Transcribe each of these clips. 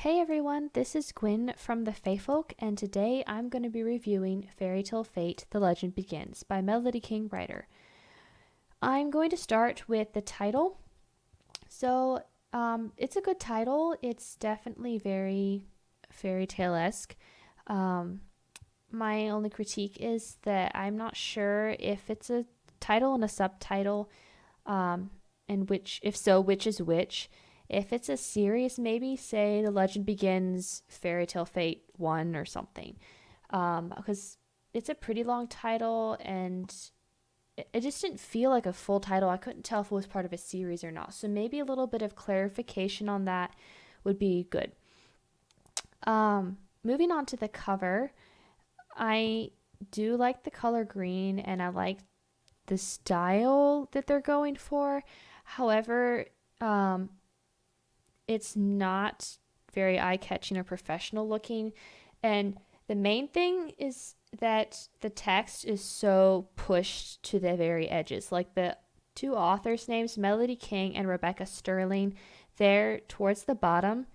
Hey everyone, this is Gwyn from TheFaeFolk, and today I'm going to be reviewing Fairytale Fate: The Legend Begins by MelodyKingWriter. I'm going to start with the title. It's a good title. It's definitely very fairy tale-esque. Um, my only critique is that I'm not sure if it's a title and a subtitle, and if so, which is which. If it's a series, maybe say The Legend Begins Fairytale Fate 1 or something. Because it's a pretty long title and it just didn't feel like a full title. I couldn't tell if it was part of a series or not. So maybe a little bit of clarification on that would be good. Moving on to the cover, I do like the color green and I like the style that they're going for. However, it's not very eye-catching or professional looking, and the main thing is that the text is so pushed to the very edges. Like the two authors' names, Melody King and Rebecca Sterling, they're towards the bottom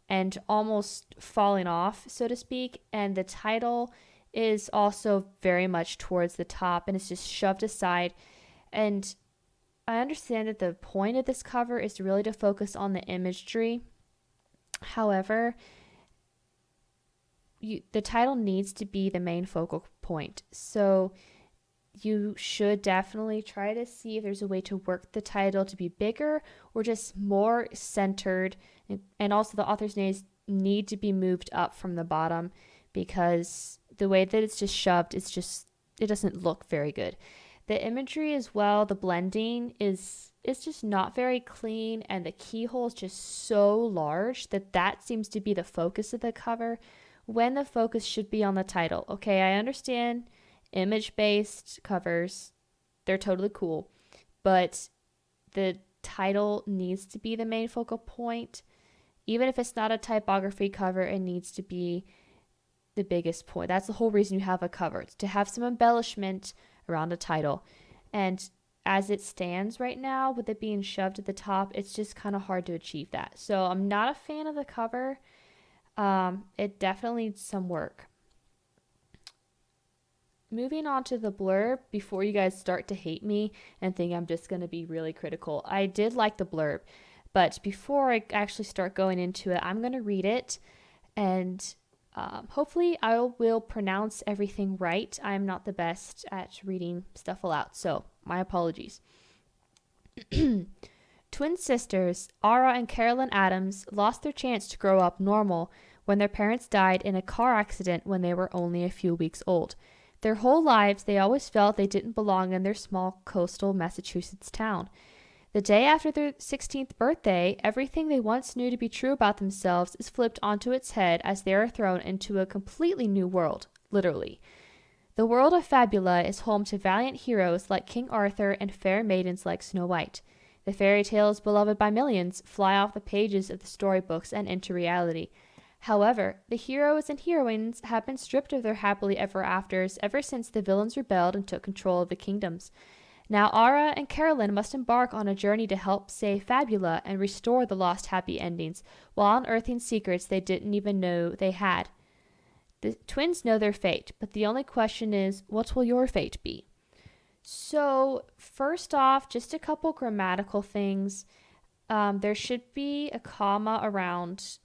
and almost falling off, so to speak, and the title is also very much towards the top and it's just shoved aside. And I understand that the point of this cover is really to focus on the imagery. However, the title needs to be the main focal point. So you should definitely try to see if there's a way to work the title to be bigger or just more centered. And also the author's names need to be moved up from the bottom, because the way that it's just shoved, it doesn't look very good. The imagery as well, the blending is just not very clean, and the keyhole is just so large that seems to be the focus of the cover when the focus should be on the title. Okay, I understand image-based covers, they're totally cool, but the title needs to be the main focal point. Even if it's not a typography cover, it needs to be the biggest point. That's the whole reason you have a cover. It's to have some embellishment around a title. And as it stands right now, with it being shoved at the top, it's just kind of hard to achieve that. So I'm not a fan of the cover. It definitely needs some work. Moving on to the blurb, before you guys start to hate me and think I'm just going to be really critical, I did like the blurb. But before I actually start going into it, I'm going to read it, and hopefully I will pronounce everything right. I'm not the best at reading stuff aloud, so my apologies. Twin sisters, Ara and Carolyn Adams, lost their chance to grow up normal when their parents died in a car accident when they were only a few weeks old. Their whole lives, they always felt they didn't belong in their small coastal Massachusetts town. The day after their 16th birthday, everything they once knew to be true about themselves is flipped onto its head as they are thrown into a completely new world, literally. The world of Fabula is home to valiant heroes like King Arthur and fair maidens like Snow White. The fairy tales beloved by millions fly off the pages of the storybooks and into reality. However, the heroes and heroines have been stripped of their happily ever afters ever since the villains rebelled and took control of the kingdoms. Now Ara and Carolyn must embark on a journey to help save Fabula and restore the lost happy endings, while unearthing secrets they didn't even know they had. The twins know their fate, but the only question is, what will your fate be? So, first off, just a couple grammatical things. There should be a comma around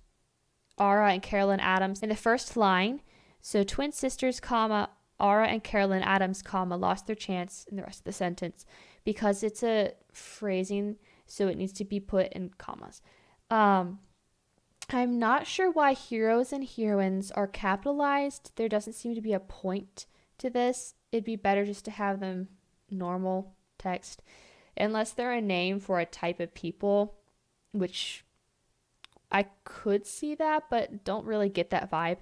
Ara and Carolyn Adams in the first line. So, twin sisters, comma, Ara and Carolyn Adams, comma, lost their chance in the rest of the sentence, because it's a phrasing, so it needs to be put in commas. I'm not sure why heroes and heroines are capitalized. There doesn't seem to be a point to this. It'd be better just to have them normal text, unless they're a name for a type of people, which I could see that, but don't really get that vibe.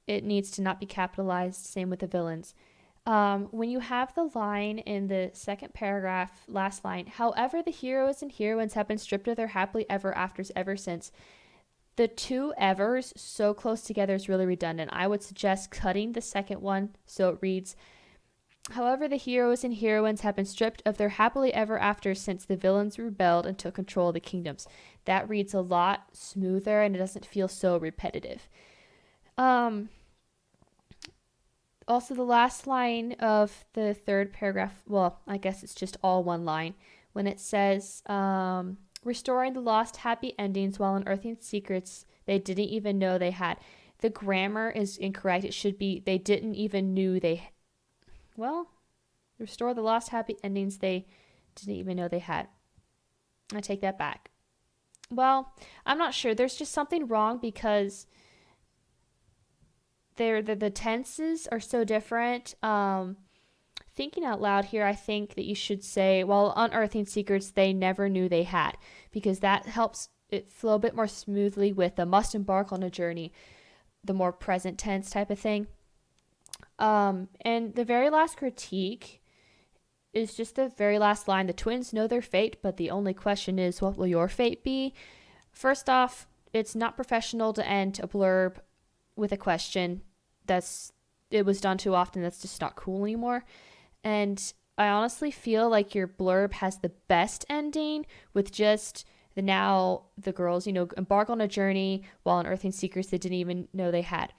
It needs to not be capitalized. Same with the villains. When you have the line in the second paragraph, last line, however, the heroes and heroines have been stripped of their happily ever afters ever since. The two evers so close together is really redundant. I would suggest cutting the second one so it reads, However, the heroes and heroines have been stripped of their happily ever after since the villains rebelled and took control of the kingdoms. That reads a lot smoother and it doesn't feel so repetitive. Um, Also, the last line of the third paragraph, well, I guess it's just all one line, when it says, restoring the lost happy endings while unearthing secrets they didn't even know they had. The grammar is incorrect. It should be, they didn't even knew they, well, restore the lost happy endings they didn't even know they had. I take that back. Well, I'm not sure. There's just something wrong because the tenses are so different. Thinking out loud here, I think that you should say, while unearthing secrets they never knew they had, because that helps it flow a bit more smoothly with the must embark on a journey, the more present tense type of thing. And the very last critique is just the very last line. The twins know their fate, but the only question is, what will your fate be? First off, it's not professional to end a blurb with a question. It was done too often. That's just not cool anymore. And I honestly feel like your blurb has the best ending with just the girls, embark on a journey while unearthing secrets they didn't even know they had.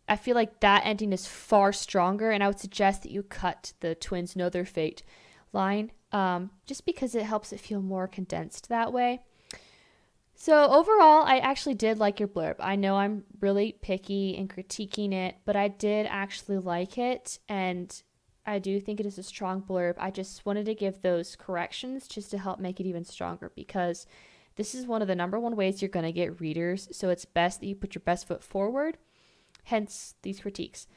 I feel like that ending is far stronger, and I would suggest that you cut the twins know their fate line, just because it helps it feel more condensed that way. So overall, I actually did like your blurb. I know I'm really picky in critiquing it, but I did actually like it, and I do think it is a strong blurb. I just wanted to give those corrections just to help make it even stronger, because this is one of the number one ways you're going to get readers, so it's best that you put your best foot forward, hence these critiques.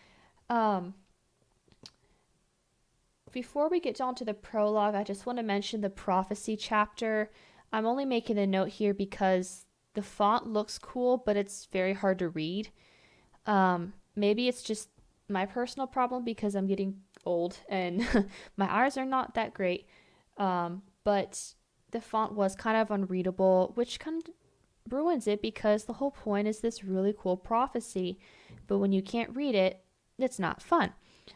Before we get down to the prologue, I just want to mention the prophecy chapter. I'm only making a note here because the font looks cool, but it's very hard to read. Maybe it's just my personal problem because I'm getting old and my eyes are not that great. But the font was kind of unreadable, which kind of ruins it because the whole point is this really cool prophecy. But when you can't read it, it's not fun.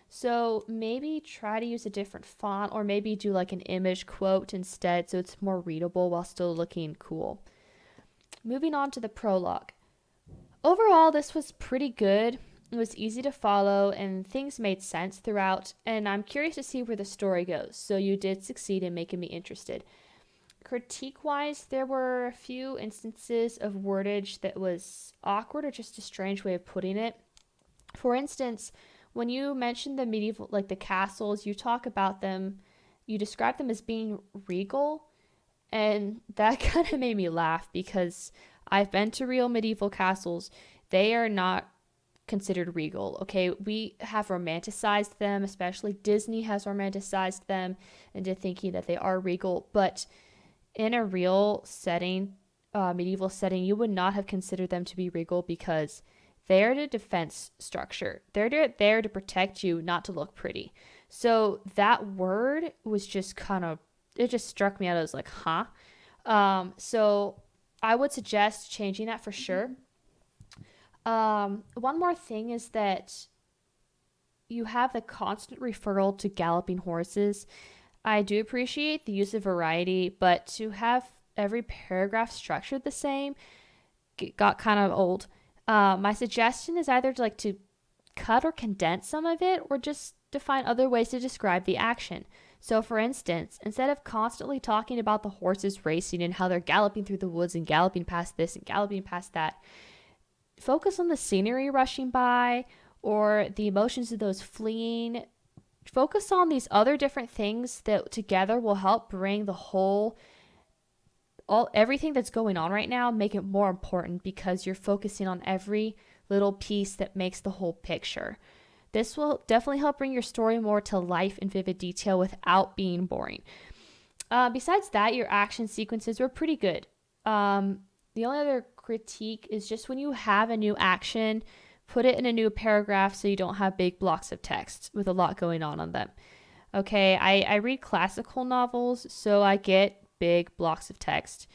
So maybe try to use a different font, or maybe do like an image quote instead so it's more readable while still looking cool. Moving on to the prologue. Overall, this was pretty good. It was easy to follow and things made sense throughout, and I'm curious to see where the story goes, so you did succeed in making me interested. Critique-wise, there were a few instances of wordage that was awkward or just a strange way of putting it. For instance, when you mention the medieval, like the castles, you talk about them, you describe them as being regal, and that kind of made me laugh because I've been to real medieval castles. They are not considered regal, okay? We have romanticized them, especially Disney has romanticized them into thinking that they are regal, but in a real setting, medieval setting, you would not have considered them to be regal because they're the defense structure. They're there to protect you, not to look pretty. So that word was just it just struck me out. I was like, huh? So I would suggest changing that for sure. One more thing is that you have the constant referral to galloping horses. I do appreciate the use of variety, but to have every paragraph structured the same got kind of old. My suggestion is either to cut or condense some of it, or just to find other ways to describe the action. So for instance, instead of constantly talking about the horses racing and how they're galloping through the woods and galloping past this and galloping past that, focus on the scenery rushing by or the emotions of those fleeing. Focus on these other different things that together will help bring everything that's going on right now, make it more important because you're focusing on every little piece that makes the whole picture. This will definitely help bring your story more to life in vivid detail without being boring. Besides that, your action sequences were pretty good. The only other critique is just when you have a new action, put it in a new paragraph so you don't have big blocks of text with a lot going on them. Okay, I read classical novels, so I get big blocks of text,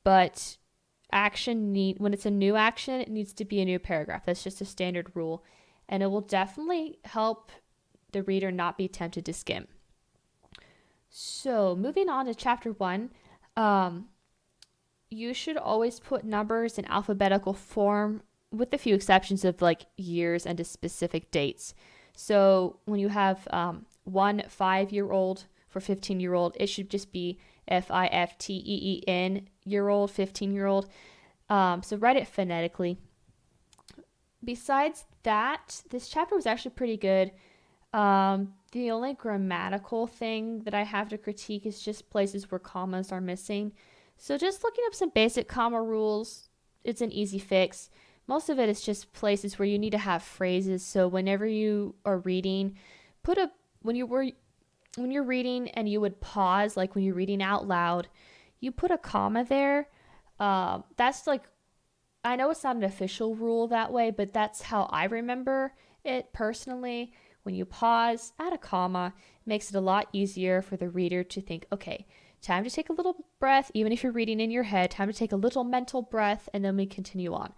but when it's a new action, it needs to be a new paragraph. That's just a standard rule, and it will definitely help the reader not be tempted to skim. So moving on to chapter 1, you should always put numbers in alphabetical form, with a few exceptions of like years and to specific dates. So when you have 1 5-year-old for 15-year-old, it should just be FIFTEEN year old, 15-year-old. So write it phonetically. Besides that, this chapter was actually pretty good. The only grammatical thing that I have to critique is just places where commas are missing. So just looking up some basic comma rules, it's an easy fix. Most of it is just places where you need to have phrases. So whenever you are reading, when you're reading and you would pause, like when you're reading out loud, you put a comma there. That's like, I know it's not an official rule that way, but that's how I remember it personally. When you pause, add a comma, it makes it a lot easier for the reader to think, okay, time to take a little breath, even if you're reading in your head, time to take a little mental breath, and then we continue on.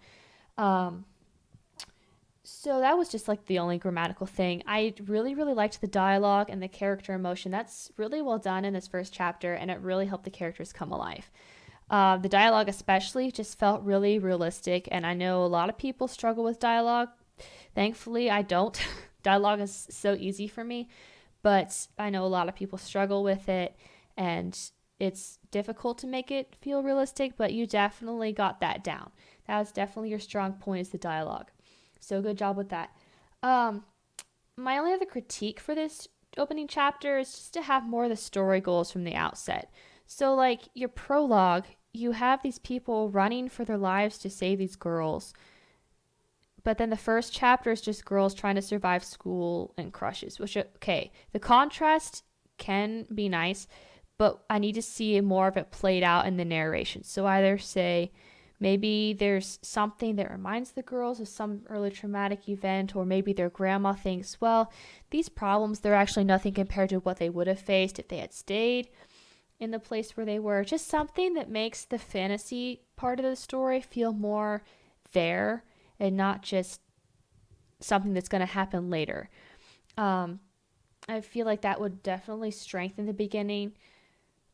So that was just like the only grammatical thing. I really, really liked the dialogue and the character emotion. That's really well done in this first chapter, and it really helped the characters come alive. The dialogue especially just felt really realistic, and I know a lot of people struggle with dialogue. Thankfully, I don't. Dialogue is so easy for me, but I know a lot of people struggle with it, and it's difficult to make it feel realistic, but you definitely got that down. That was definitely your strong point, is the dialogue. So good job with that. My only other critique for this opening chapter is just to have more of the story goals from the outset. So like your prologue, you have these people running for their lives to save these girls. But then the first chapter is just girls trying to survive school and crushes, which, okay, the contrast can be nice, but I need to see more of it played out in the narration. So either say maybe there's something that reminds the girls of some early traumatic event, or maybe their grandma thinks, well, these problems, they're actually nothing compared to what they would have faced if they had stayed in the place where they were. Just something that makes the fantasy part of the story feel more there and not just something that's going to happen later. I feel like that would definitely strengthen the beginning,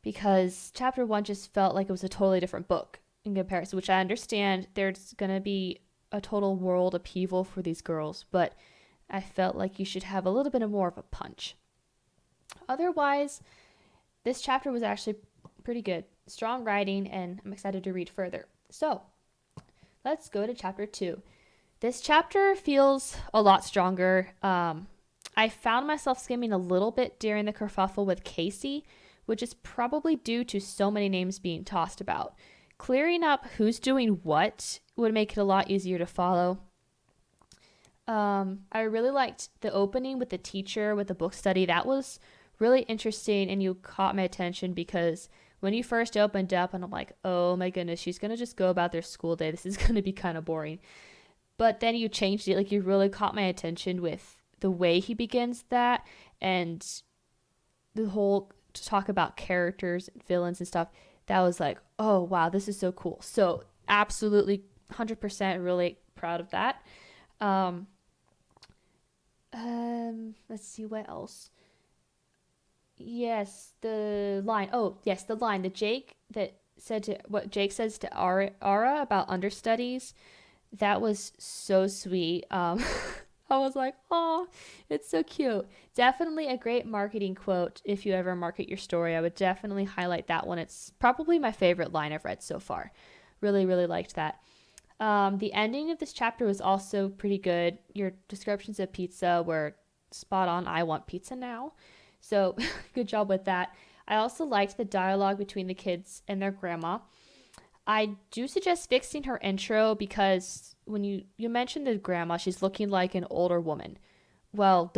because chapter 1 just felt like it was a totally different book in comparison, which I understand there's going to be a total world upheaval for these girls, but I felt like you should have a little bit more of a punch. Otherwise, this chapter was actually pretty good. Strong writing, and I'm excited to read further. So, let's go to chapter 2. This chapter feels a lot stronger. I found myself skimming a little bit during the kerfuffle with Casey, which is probably due to so many names being tossed about. Clearing up who's doing what would make it a lot easier to follow. I really liked the opening with the teacher with the book study. That was really interesting, and you caught my attention because when you first opened up, and I'm like, oh my goodness, she's going to just go about their school day. This is going to be kind of boring. But then you changed it. Like, you really caught my attention with the way he begins that, and the whole talk about characters and villains and stuff. That was like, oh, wow, this is so cool. So absolutely 100% really proud of that. Let's see what else. Yes, the line. Oh, yes, the line. What Jake says to Ara about understudies. That was so sweet. I was like, oh, it's so cute. Definitely a great marketing quote. If you ever market your story, I would definitely highlight that one. It's probably my favorite line I've read so far. Really, really liked that. The ending of this chapter was also pretty good. Your descriptions of pizza were spot on. I want pizza now. So good job with that. I also liked the dialogue between the kids and their grandma. I do suggest fixing her intro, because when you mentioned the grandma, she's looking like an older woman. Well,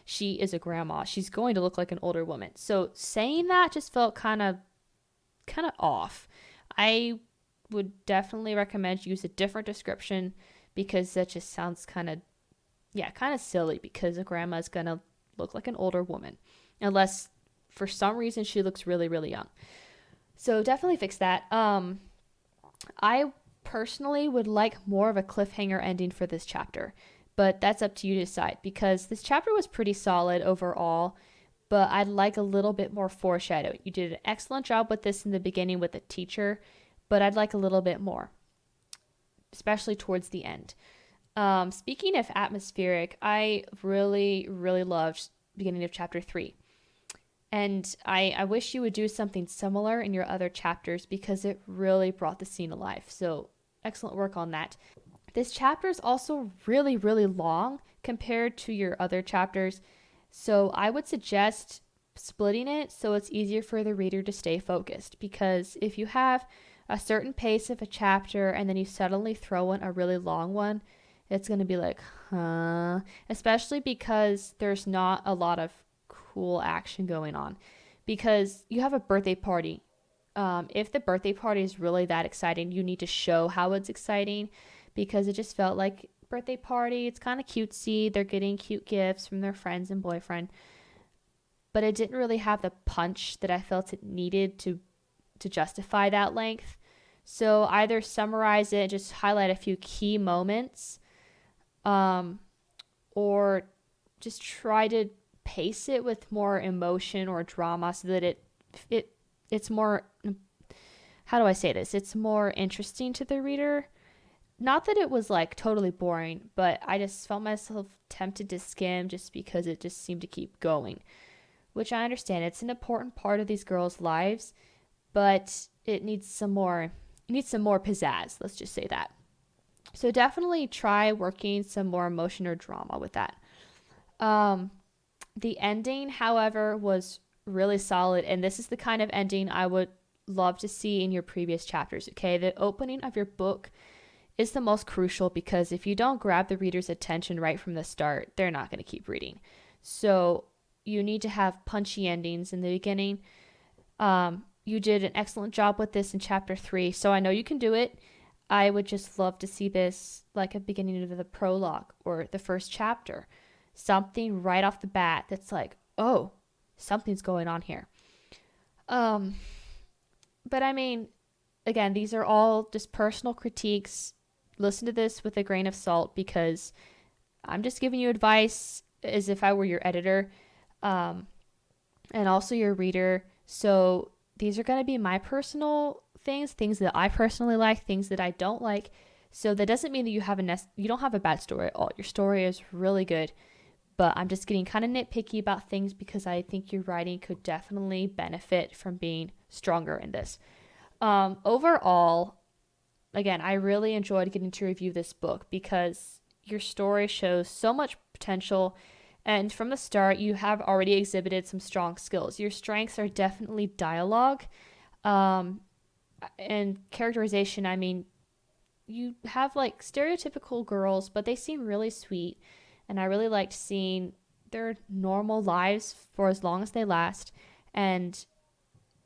she is a grandma. She's going to look like an older woman. So saying that just felt kind of off. I would definitely recommend you use a different description, because that just sounds kind of silly, because a grandma is going to look like an older woman. Unless for some reason she looks really, really young. So definitely fix that. I personally would like more of a cliffhanger ending for this chapter. but that's up to you to decide, because this chapter was pretty solid overall, but I'd like a little bit more foreshadowing. You did an excellent job with this in the beginning with the teacher, but I'd like a little bit more, especially towards the end. Speaking of atmospheric, I really, really loved beginning of chapter 3. And I wish you would do something similar in your other chapters, because it really brought the scene alive. So excellent work on that. This chapter is also really, really long compared to your other chapters. So I would suggest splitting it so it's easier for the reader to stay focused. Because if you have a certain pace of a chapter and then you suddenly throw in a really long one, it's going to be like, huh? Especially because there's not a lot of cool action going on. Because you have a birthday party. If the birthday party is really that exciting, you need to show how it's exciting, because it just felt like birthday party. It's kind of cutesy. They're getting cute gifts from their friends and boyfriend. But it didn't really have the punch that I felt it needed to justify that length. So either summarize it, just highlight a few key moments, or just try to pace it with more emotion or drama so that it's more, how do I say this? It's more interesting to the reader. Not that it was like totally boring, but I just felt myself tempted to skim just because it just seemed to keep going, which I understand. It's an important part of these girls' lives, but it needs some more pizzazz. Let's just say that. So definitely try working some more emotion or drama with that. The ending, however, was really solid, and this is the kind of ending I would love to see in your previous chapters. Okay, the opening of your book is the most crucial, because if you don't grab the reader's attention right from the start, they're not going to keep reading. So you need to have punchy endings in the beginning. You did an excellent job with this in chapter 3, so I know you can do it. I would just love to see this like a beginning of the prologue or the first chapter. Something right off the bat that's like, oh, something's going on here. But I mean, again, these are all just personal critiques. Listen to this with a grain of salt, because I'm just giving you advice as if I were your editor, and also your reader. So these are going to be my personal things that I personally like, things that I don't like. So that doesn't mean that you don't have a bad story at all. Your story is really good, but I'm just getting kind of nitpicky about things because I think your writing could definitely benefit from being stronger in this. Overall, again, I really enjoyed getting to review this book because your story shows so much potential, and from the start, you have already exhibited some strong skills. Your strengths are definitely dialogue, and characterization. I mean, you have like stereotypical girls, but they seem really sweet, and I really liked seeing their normal lives for as long as they last, and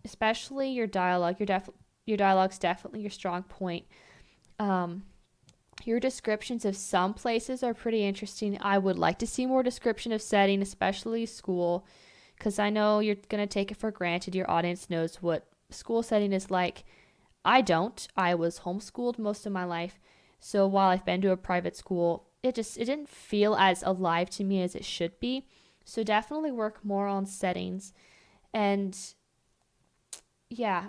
especially your dialogue. Your dialogue's definitely your strong point. Your descriptions of some places are pretty interesting. I would like to see more description of setting, especially school, because I know you're going to take it for granted your audience knows what school setting is like. I don't. I was homeschooled most of my life, so while I've been to a private school, it didn't feel as alive to me as it should be. So definitely work more on settings. And yeah,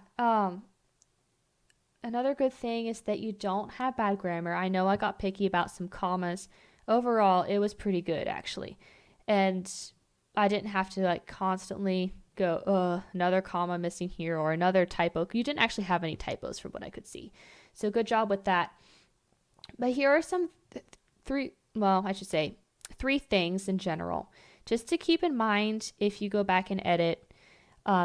another good thing is that you don't have bad grammar. I know I got picky about some commas. Overall, it was pretty good, actually. And I didn't have to like constantly go, another comma missing here or another typo. You didn't actually have any typos from what I could see. So good job with that. But here are some three things in general, just to keep in mind if you go back and edit.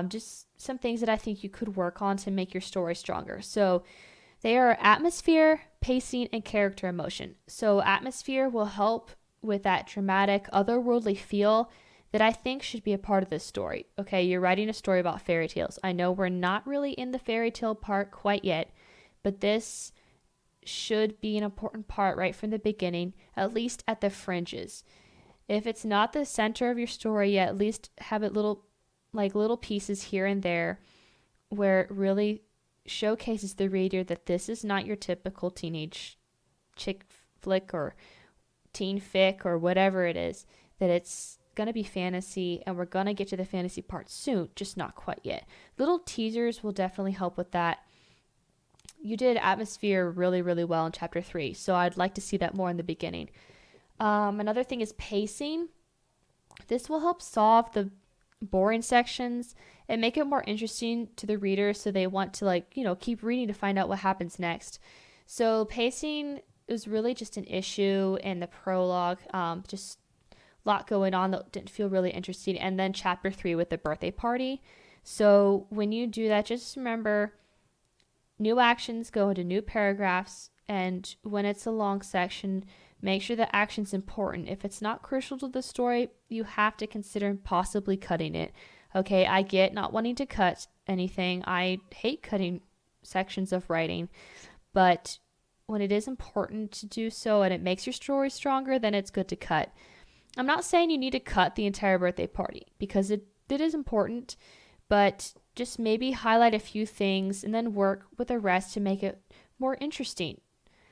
Just some things that I think you could work on to make your story stronger. So they are atmosphere, pacing, and character emotion. So atmosphere will help with that dramatic, otherworldly feel that I think should be a part of this story. Okay, you're writing a story about fairy tales. I know we're not really in the fairy tale part quite yet, but this should be an important part right from the beginning, at least at the fringes. If it's not the center of your story yet, at least have it little pieces here and there where it really showcases the reader that this is not your typical teenage chick flick or teen fic or whatever it is, that it's going to be fantasy, and we're going to get to the fantasy part soon, just not quite yet. Little teasers will definitely help with that. You did atmosphere really, really well in chapter 3, so I'd like to see that more in the beginning. Another thing is pacing. This will help solve the boring sections and make it more interesting to the reader, so they want to keep reading to find out what happens next. So pacing is really just an issue in the prologue. Just a lot going on that didn't feel really interesting. And then chapter 3 with the birthday party. So when you do that, just remember, new actions go into new paragraphs, and when it's a long section, make sure the action's important. If it's not crucial to the story, you have to consider possibly cutting it. Okay, I get not wanting to cut anything. I hate cutting sections of writing, but when it is important to do so and it makes your story stronger, then it's good to cut. I'm not saying you need to cut the entire birthday party, because it is important, but just maybe highlight a few things and then work with the rest to make it more interesting.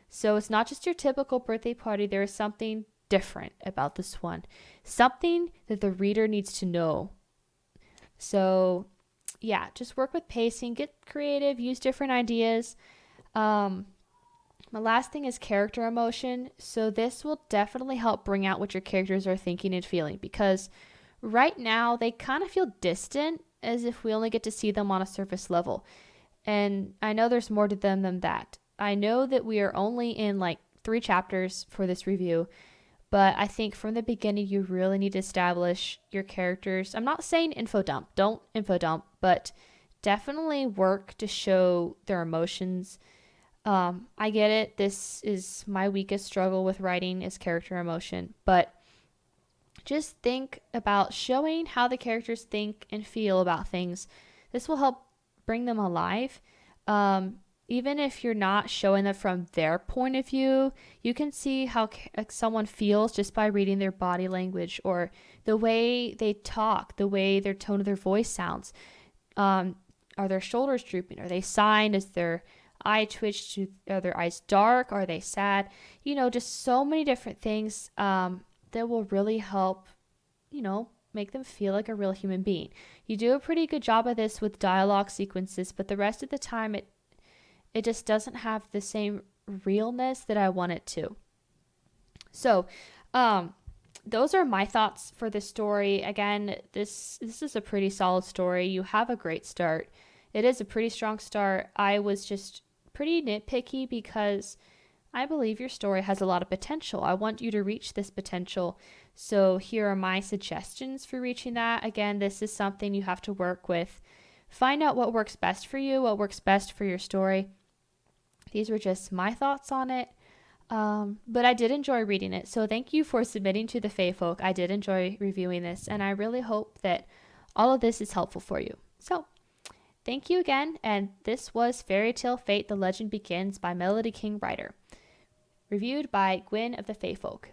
So it's not just your typical birthday party. There is something different about this one, something that the reader needs to know. So yeah, just work with pacing, get creative, use different ideas. My last thing is character emotion. So this will definitely help bring out what your characters are thinking and feeling, because right now they kind of feel distant, as if we only get to see them on a surface level. And I know there's more to them than that. I know that we are only in 3 chapters for this review, but I think from the beginning you really need to establish your characters. I'm not saying info dump, don't info dump, but definitely work to show their emotions. I get it. This is my weakest struggle with writing, is character emotion, but just think about showing how the characters think and feel about things. This will help bring them alive. Even if you're not showing them from their point of view, you can see how someone feels just by reading their body language, or the way they talk, the way their tone of their voice sounds. Are their shoulders drooping? Are they sighing? Is their eye twitch? Are their eyes dark? Are they sad? Just so many different things that will really help, make them feel like a real human being. You do a pretty good job of this with dialogue sequences, but the rest of the time it just doesn't have the same realness that I want it to. So, those are my thoughts for this story. Again, this is a pretty solid story. You have a great start. It is a pretty strong start. I was just pretty nitpicky because I believe your story has a lot of potential. I want you to reach this potential. So here are my suggestions for reaching that. Again, this is something you have to work with. Find out what works best for you, what works best for your story. These were just my thoughts on it. But I did enjoy reading it. So thank you for submitting to TheFaeFolk. I did enjoy reviewing this, and I really hope that all of this is helpful for you. So thank you again. And this was Fairytale Fate, The Legend Begins by MelodyKingWriter. Reviewed by Gwyn of TheFaeFolk.